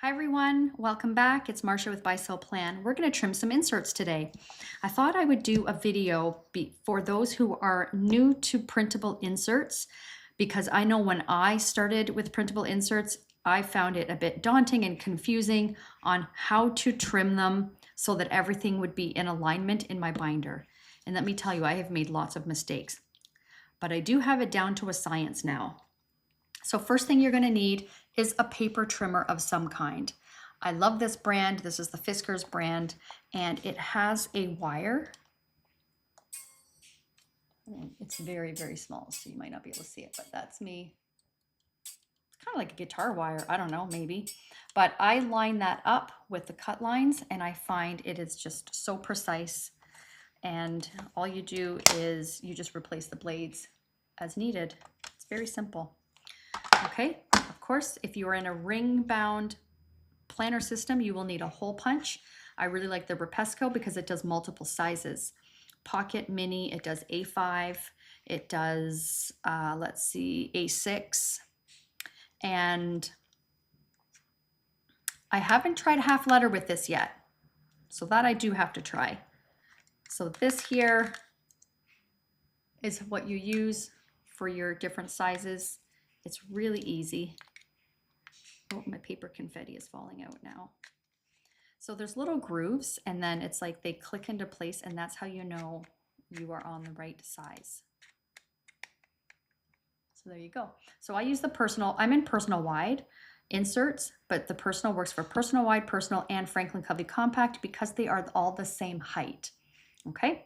Hi everyone, welcome back. It's Marcia with Buy Sell Plan. We're going to trim some inserts today. I thought I would do a video for those who are new to printable inserts, because I know when I started with printable inserts, I found it a bit daunting and confusing on how to trim them so that everything would be in alignment in my binder. And let me tell you, I have made lots of mistakes, but I do have it down to a science now. So first thing you're going to need is a paper trimmer of some kind. I love this brand. This is the Fiskars brand, and it has a wire. It's very, very small, so you might not be able to see it, but that's me. It's kind of like a guitar wire. I don't know, maybe. But I line that up with the cut lines, and I find it is just so precise. And all you do is you just replace the blades as needed. It's very simple. Okay, of course, if you are in a ring-bound planner system, you will need a hole punch. I really like the Rapesco because it does multiple sizes. Pocket Mini, it does A5, it does, let's see, A6. And I haven't tried half letter with this yet, so that I do have to try. So this here is what you use for your different sizes. It's really easy. Oh, my paper confetti is falling out now. So there's little grooves, and then it's like they click into place, and that's how you know you are on the right size. So there you go. So I use the personal, I'm in personal wide inserts, but the personal works for personal wide, personal, and Franklin Covey Compact because they are all the same height. Okay,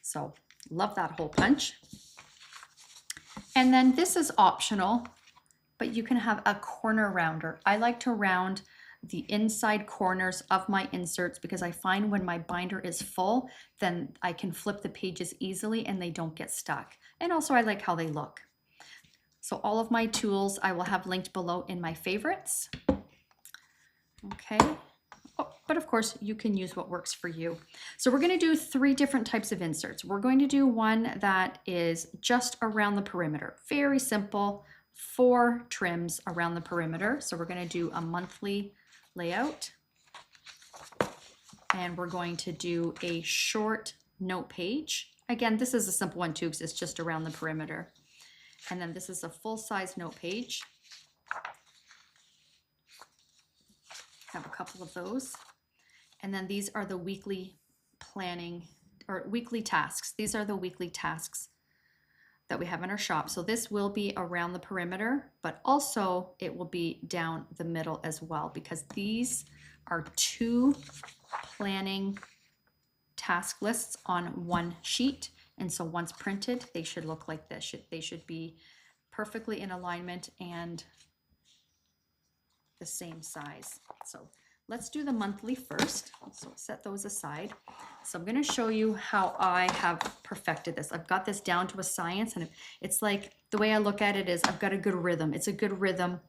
so love that hole punch. And then this is optional, but you can have a corner rounder. I like to round the inside corners of my inserts because I find when my binder is full, then I can flip the pages easily and they don't get stuck. And also I like how they look. So all of my tools I will have linked below in my favorites. Okay. Oh, but of course you can use what works for you. So we're going to do 3 different types of inserts. We're going to do one that is just around the perimeter. Very simple, 4 trims around the perimeter. So we're going to do a monthly layout, and we're going to do a short note page. Again, this is a simple one too because it's just around the perimeter. And then this is a full-size note page. Have a couple of those. And then these are the weekly planning or weekly tasks. These are the weekly tasks that we have in our shop. So this will be around the perimeter, but also it will be down the middle as well, because these are 2 planning task lists on one sheet. And so once printed, they should look like this. They should be perfectly in alignment and the same size. So let's do the monthly first. So set those aside. So I'm going to show you how I have perfected this. I've got this down to a science, and it's like the way I look at it is I've got a good rhythm. It's a good rhythm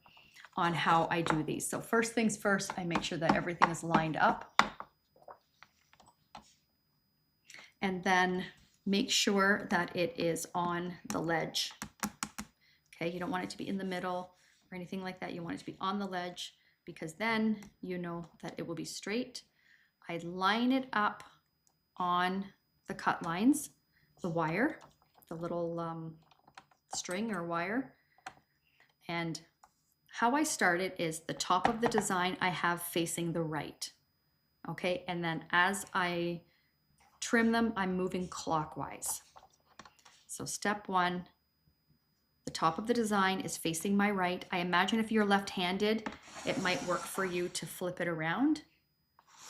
on how I do these. So first things first, I make sure that everything is lined up. And then make sure that it is on the ledge. Okay, you don't want it to be in the middle or anything like that. You want it to be on the ledge, because then you know that it will be straight. I line it up on the cut lines, the wire, the little string or wire. And how I start it is the top of the design I have facing the right. Okay, and then as I trim them, I'm moving clockwise. So step 1, the top of the design is facing my right. I imagine if you're left-handed, it might work for you to flip it around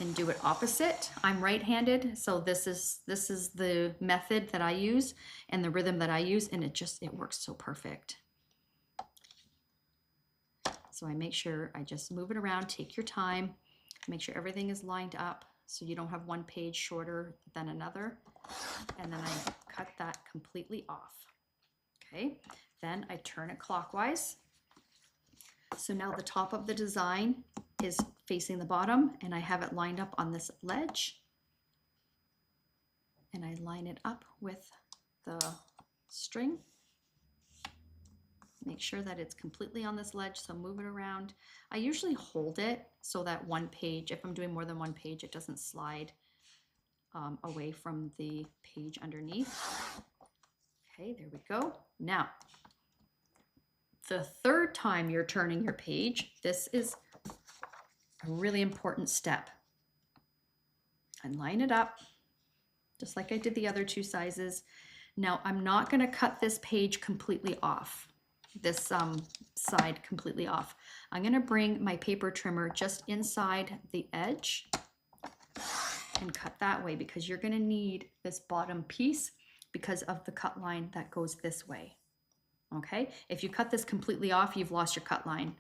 and do it opposite. I'm right-handed, so this is the method that I use and the rhythm that I use, and it works so perfect. So I make sure I just move it around, take your time, make sure everything is lined up so you don't have one page shorter than another, and then I cut that completely off. Okay. Then I turn it clockwise. So now the top of the design is facing the bottom, and I have it lined up on this ledge. And I line it up with the string. Make sure that it's completely on this ledge, so move it around. I usually hold it so that one page, if I'm doing more than one page, it doesn't slide away from the page underneath. Okay, there we go. Now, the third time you're turning your page, this is a really important step. I line it up, just like I did the other two sizes. Now, I'm not going to cut this page completely off, this side completely off. I'm going to bring my paper trimmer just inside the edge and cut that way, because you're going to need this bottom piece because of the cut line that goes this way. Okay, if you cut this completely off, you've lost your cut line.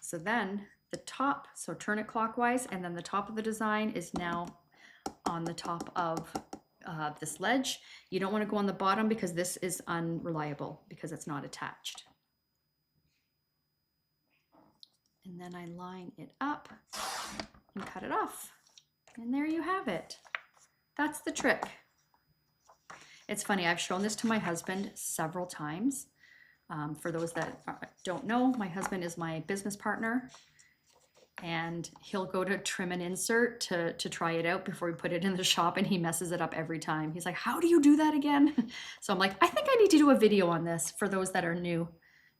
So then the top, so turn it clockwise, and then the top of the design is now on the top of this ledge. You don't want to go on the bottom because this is unreliable because it's not attached. And then I line it up and cut it off. And there you have it. That's the trick. It's funny, I've shown this to my husband several times. For those that don't know, my husband is my business partner, and he'll go to trim an insert to try it out before we put it in the shop, and he messes it up every time. He's like, how do you do that again? So I'm like, I think I need to do a video on this for those that are new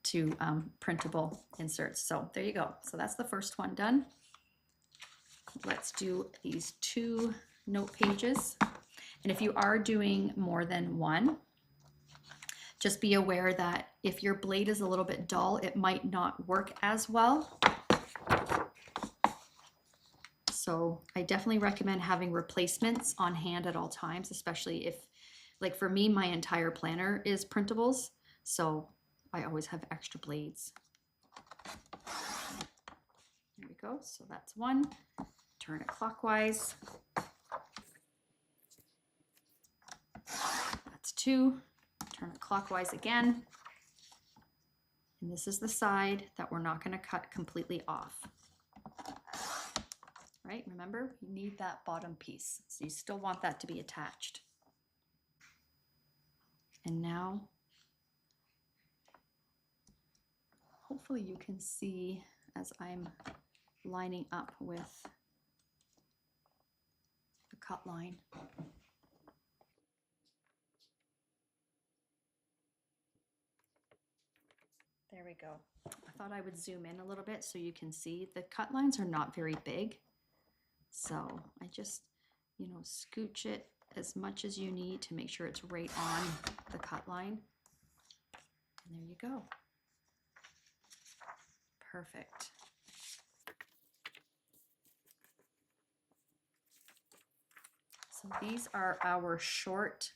to printable inserts. So there you go. So that's the first one done. Let's do these 2 note pages. And if you are doing more than one, just be aware that if your blade is a little bit dull, it might not work as well. So I definitely recommend having replacements on hand at all times, especially if, like for me, my entire planner is printables. So I always have extra blades. There we go. So that's one. Turn it clockwise. That's 2. Turn it clockwise again. And this is the side that we're not going to cut completely off. Right? Remember, you need that bottom piece. So you still want that to be attached. And now, hopefully you can see as I'm lining up with the cut line. There we go. I thought I would zoom in a little bit so you can see the cut lines are not very big. So I just, scooch it as much as you need to make sure it's right on the cut line. And there you go. Perfect. So these are our short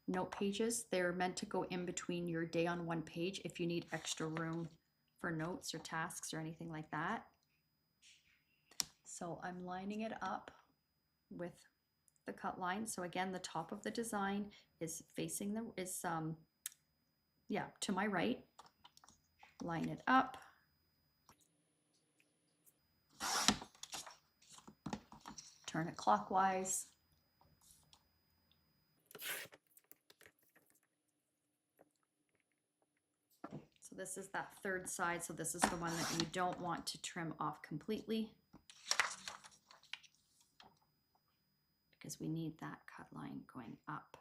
note pages. They're meant to go in between your day on one page if you need extra room for notes or tasks or anything like that. So I'm lining it up with the cut line. So again, the top of the design is facing to my right. Line it up. Turn it clockwise. So this is that third side. So this is the one that you don't want to trim off completely, because we need that cut line going up.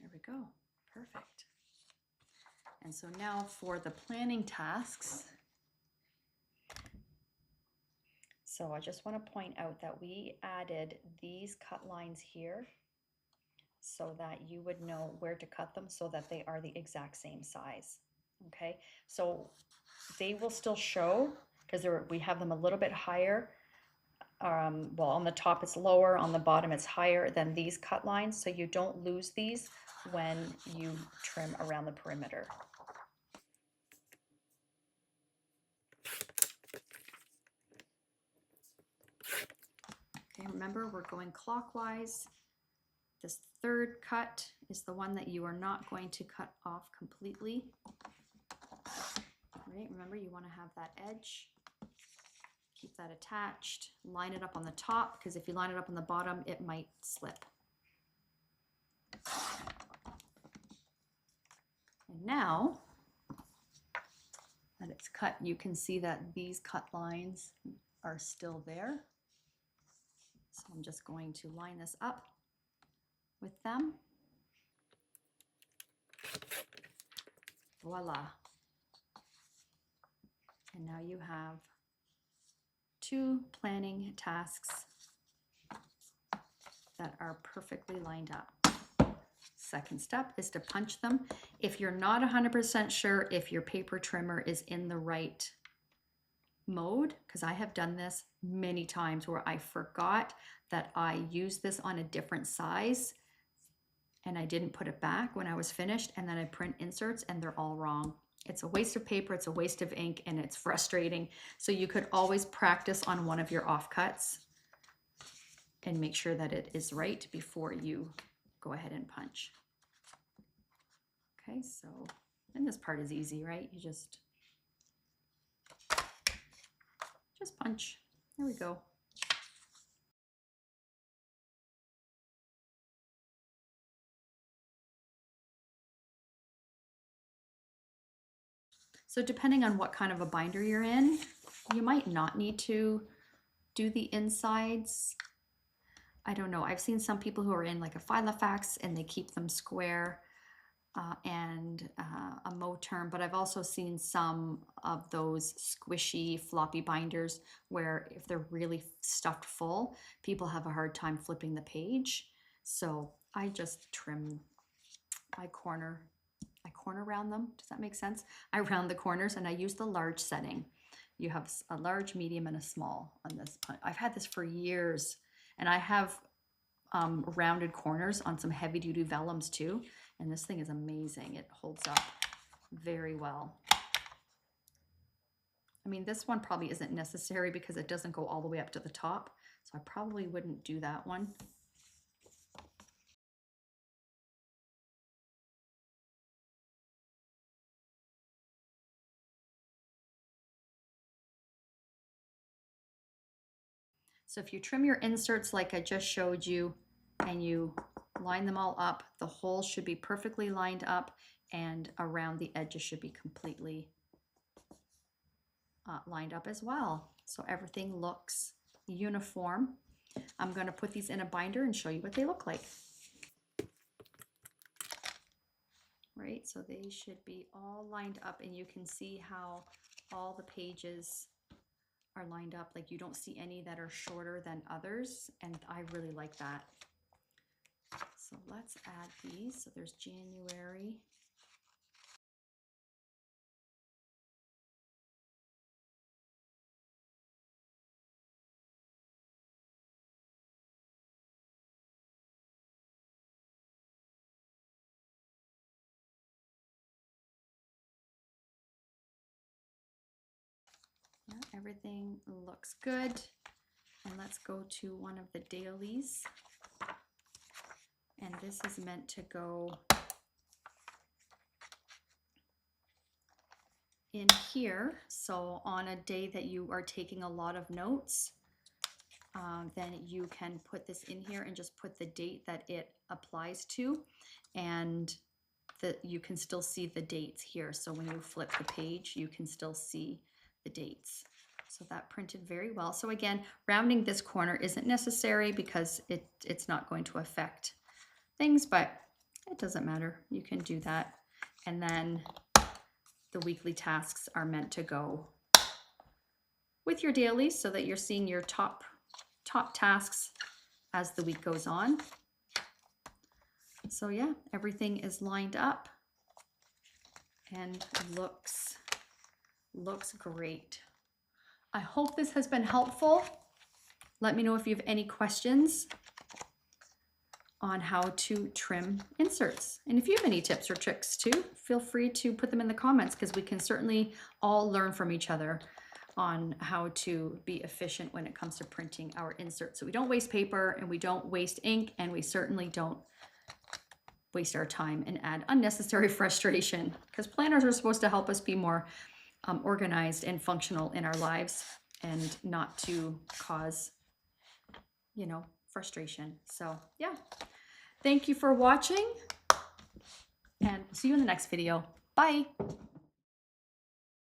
There we go. Perfect. And so now for the planning tasks. So I just want to point out that we added these cut lines here so that you would know where to cut them so that they are the exact same size. Okay, so they will still show because we have them a little bit higher. Well, on the top it's lower, on the bottom it's higher than these cut lines, so you don't lose these when you trim around the perimeter. Okay, remember we're going clockwise. This third cut is the one that you are not going to cut off completely. Right, remember you want to have that edge. Keep that attached. Line it up on the top, because if you line it up on the bottom, it might slip. And now that it's cut, you can see that these cut lines are still there. So I'm just going to line this up with them. Voila. And now you have 2 planning tasks that are perfectly lined up. Second step is to punch them. If you're not 100% sure if your paper trimmer is in the right mode, because I have done this many times where I forgot that I used this on a different size and I didn't put it back when I was finished, and then I print inserts and they're all wrong. It's a waste of paper, it's a waste of ink, and it's frustrating. So you could always practice on one of your offcuts and make sure that it is right before you go ahead and punch. Okay, so, and this part is easy, right? You just punch. There we go. So depending on what kind of a binder you're in, you might not need to do the insides. I don't know. I've seen some people who are in like a Filofax and they keep them square and a Moterm, but I've also seen some of those squishy floppy binders where if they're really stuffed full, people have a hard time flipping the page. So I just trim, I corner round them. Does that make sense? I round the corners and I use the large setting. You have a large, medium, and a small on this punch. I've had this for years, and I have rounded corners on some heavy duty vellums too. And this thing is amazing. It holds up very well. I mean, this one probably isn't necessary because it doesn't go all the way up to the top. So I probably wouldn't do that one. So if you trim your inserts like I just showed you and you line them all up, the holes should be perfectly lined up and around the edges should be completely lined up as well. So everything looks uniform. I'm going to put these in a binder and show you what they look like. Right, so they should be all lined up and you can see how all the pages are lined up. Like you don't see any that are shorter than others, and I really like that. So let's add these. So there's January. Yeah, everything looks good. And let's go to one of the dailies. And this is meant to go in here. So on a day that you are taking a lot of notes, then you can put this in here and just put the date that it applies to, and you can still see the dates here. So when you flip the page, you can still see the dates. So that printed very well. So again, rounding this corner isn't necessary because it's not going to affect things, but it doesn't matter. You can do that. And then the weekly tasks are meant to go with your dailies so that you're seeing your top tasks as the week goes on. So yeah, everything is lined up and looks great. I hope this has been helpful. Let me know if you have any questions on how to trim inserts. And if you have any tips or tricks too, feel free to put them in the comments because we can certainly all learn from each other on how to be efficient when it comes to printing our inserts. So we don't waste paper and we don't waste ink, and we certainly don't waste our time and add unnecessary frustration, because planners are supposed to help us be more organized and functional in our lives and not to cause, frustration. So yeah, Thank you for watching, and see you in the next video. Bye.